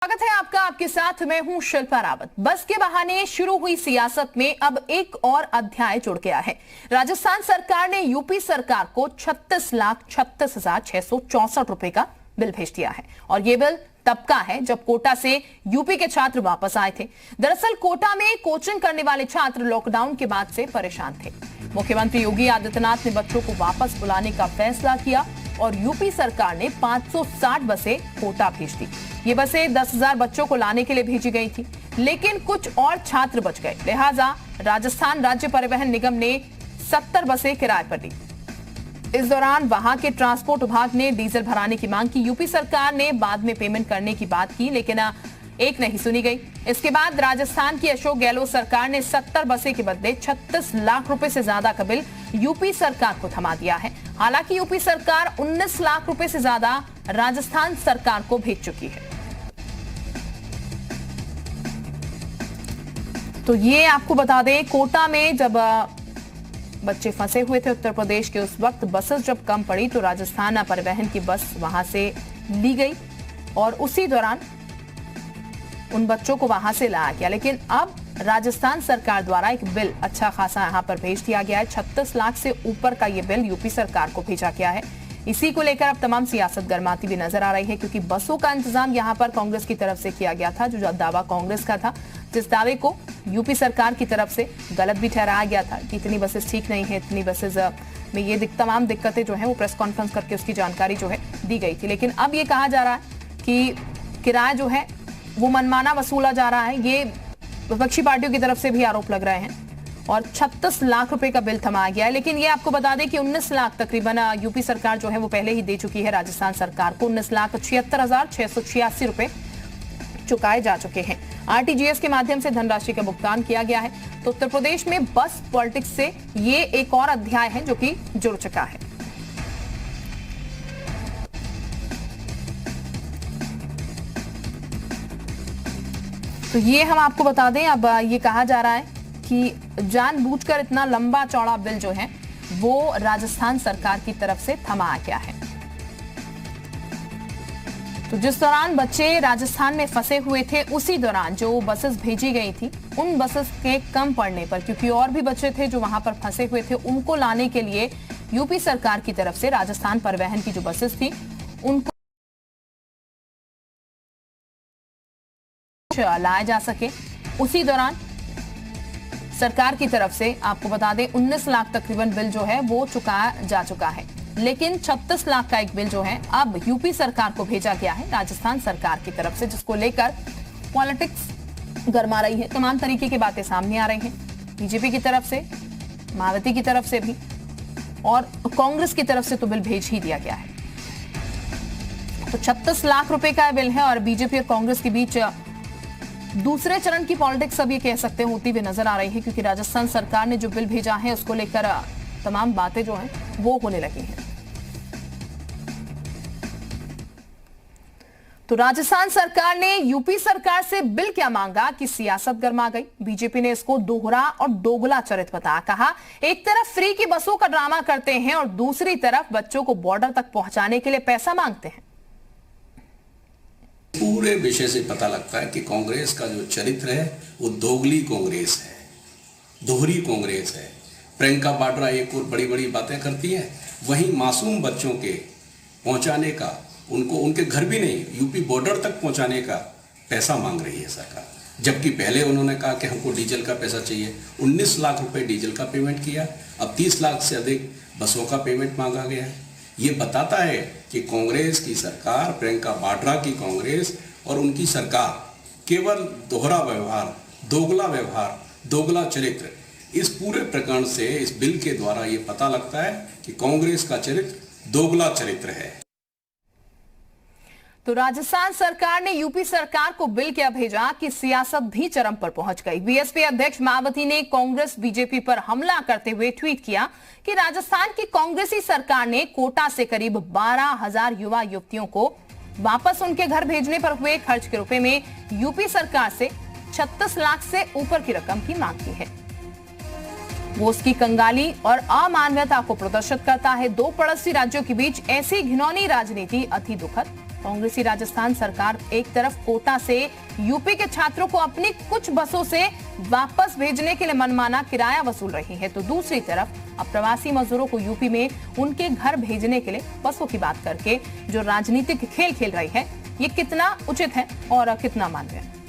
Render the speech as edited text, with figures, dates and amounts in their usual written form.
स्वागत है आपका। आपके साथ मैं हूं शिल्पा रावत। बस के बहाने शुरू हुई सियासत में अब एक और अध्याय जुड़ गया है। राजस्थान सरकार ने यूपी सरकार को 36,36,664 रुपए का बिल भेज दिया है और ये बिल तब का है जब कोटा से यूपी के छात्र वापस आए थे। दरअसल कोटा में कोचिंग करने वाले छात्र लॉकडाउन के बाद से परेशान थे। मुख्यमंत्री योगी आदित्यनाथ ने बच्चों को वापस बुलाने का फैसला किया और यूपी सरकार ने 560 बसें कोटा भेज दी। ये बसें 10,000 बच्चों को लाने के लिए भेजी गई थी, लेकिन कुछ और छात्र बच गए, लिहाजा राजस्थान राज्य परिवहन निगम ने 70 बसें किराए पर दी। इस दौरान वहां के ट्रांसपोर्ट विभाग ने डीजल भराने की मांग की। यूपी सरकार ने बाद में पेमेंट करने की बात की, लेकिन एक नहीं सुनी गई। इसके बाद राजस्थान की अशोक गहलोत सरकार ने 70 बसें के बदले 36 लाख रुपए से ज्यादा का बिल यूपी सरकार को थमा दिया है। हालांकि यूपी सरकार 19 लाख रुपए से ज्यादा राजस्थान सरकार को भेज चुकी है। तो ये आपको बता दें, कोटा में जब बच्चे फंसे हुए थे उत्तर प्रदेश के, उस वक्त बसेस जब कम पड़ी तो राजस्थान परिवहन की बस वहां से ली गई और उसी दौरान उन बच्चों को वहां से लाया गया। लेकिन अब राजस्थान सरकार द्वारा एक बिल अच्छा खासा यहां पर भेज दिया गया है। 36 लाख से ऊपर का ये बिल यूपी सरकार को भेजा गया है। इसी को लेकर अब तमाम सियासत गर्माती भी नजर आ रही है, क्योंकि बसों का इंतजाम यहां पर कांग्रेस की तरफ से किया गया था, जो दावा कांग्रेस का था, जिस दावे को यूपी सरकार की तरफ से गलत भी ठहराया गया था कि इतनी बसेस ठीक नहीं है, इतनी बसेस में ये तमाम दिक्कतें जो है वो प्रेस कॉन्फ्रेंस करके उसकी जानकारी जो है दी गई थी। लेकिन अब ये कहा जा रहा है कि किराया जो है वो मनमाना वसूला जा रहा है। ये विपक्षी पार्टियों की तरफ से भी आरोप लग रहे हैं और 36 लाख रुपए का बिल थमाया गया है। लेकिन ये आपको बता दें कि 19 लाख तकरीबन यूपी सरकार जो है वो पहले ही दे चुकी है राजस्थान सरकार को। 19,76,686 रुपए चुकाए जा चुके हैं। आरटीजीएस के माध्यम से धनराशि का भुगतान किया गया है। तो उत्तर प्रदेश में बस पॉलिटिक्स से ये एक और अध्याय है जो कि जुड़ चुका है। तो ये हम आपको बता दें, अब ये कहा जा रहा है कि जानबूझकर इतना लंबा चौड़ा बिल जो है वो राजस्थान सरकार की तरफ से थमाया गया है। तो जिस दौरान बच्चे राजस्थान में फंसे हुए थे, उसी दौरान जो बसेस भेजी गई थी, उन बसेस के कम पड़ने पर, क्योंकि और भी बच्चे थे जो वहां पर फंसे हुए थे, उनको लाने के लिए यूपी सरकार की तरफ से राजस्थान परिवहन की जो बसेस थी उनको लाया जा सके। उसी दौरान सरकार की तरफ से आपको बता दें 19 लाख तकरीबन बिल जो है वो चुकाया जा चुका है। लेकिन 36 लाख का एक बिल जो है अब यूपी सरकार को भेजा गया है राजस्थान सरकार की तरफ से, जिसको लेकर पॉलिटिक्स गरमा रही है। तमाम तरीके की बातें सामने आ रही हैं, बीजेपी की तरफ से, मायावती की तरफ से भी और कांग्रेस की तरफ से तो बिल भेज ही दिया गया है। तो 36 लाख रुपए का बिल है और बीजेपी और कांग्रेस के बीच दूसरे चरण की पॉलिटिक्स अब ये कह सकते हैं होती हुई नजर आ रही है, क्योंकि राजस्थान सरकार ने जो बिल भेजा है उसको लेकर तमाम बातें जो हैं वो होने लगी हैं। तो राजस्थान सरकार ने यूपी सरकार से बिल क्या मांगा कि सियासत गर्मा गई। बीजेपी ने इसको दोहरा और दोगला चरित्र बताया। कहा, एक तरफ फ्री की बसों का ड्रामा करते हैं और दूसरी तरफ बच्चों को बॉर्डर तक पहुंचाने के लिए पैसा मांगते हैं। पूरे विषय से पता लगता है कि कांग्रेस का जो चरित्र है वो दोगली कांग्रेस है, दोहरी कांग्रेस है। प्रियंका वाड्रा एक और बड़ी बड़ी बातें करती हैं, वहीं मासूम बच्चों के पहुंचाने का, उनको उनके घर भी नहीं, यूपी बॉर्डर तक पहुंचाने का पैसा मांग रही है सरकार। जबकि पहले उन्होंने कहा कि हमको डीजल का पैसा चाहिए, 19 लाख रुपए डीजल का पेमेंट किया, अब 30 लाख से अधिक बसों का पेमेंट मांगा गया है। ये बताता है कि कांग्रेस की सरकार, प्रियंका वाड्रा की कांग्रेस और उनकी सरकार केवल दोहरा व्यवहार, दोगला चरित्र, इस पूरे प्रकरण से, इस बिल के द्वारा ये पता लगता है कि कांग्रेस का चरित्र दोगला चरित्र है। तो राजस्थान सरकार ने यूपी सरकार को बिल क्या भेजा कि सियासत भी चरम पर पहुंच गई। बीएसपी अध्यक्ष मायावती ने कांग्रेस बीजेपी पर हमला करते हुए ट्वीट किया कि राजस्थान की कांग्रेसी सरकार ने कोटा से करीब 12,000 युवा युवतियों को वापस उनके घर भेजने पर हुए खर्च के रुपए में यूपी सरकार से 36 लाख से ऊपर की रकम की मांग की है। वो उसकी कंगाली और अमानवीयता को प्रदर्शित करता है। दो पड़ोसी राज्यों के बीच ऐसी घिनौनी राजनीति अति दुखद कांग्रेसी राजस्थान सरकार एक तरफ कोटा से यूपी के छात्रों को अपनी कुछ बसों से वापस भेजने के लिए मनमाना किराया वसूल रही है, तो दूसरी तरफ अब प्रवासी मजदूरों को यूपी में उनके घर भेजने के लिए बसों की बात करके जो राजनीतिक खेल खेल रही है, ये कितना उचित है और कितना मान्य है।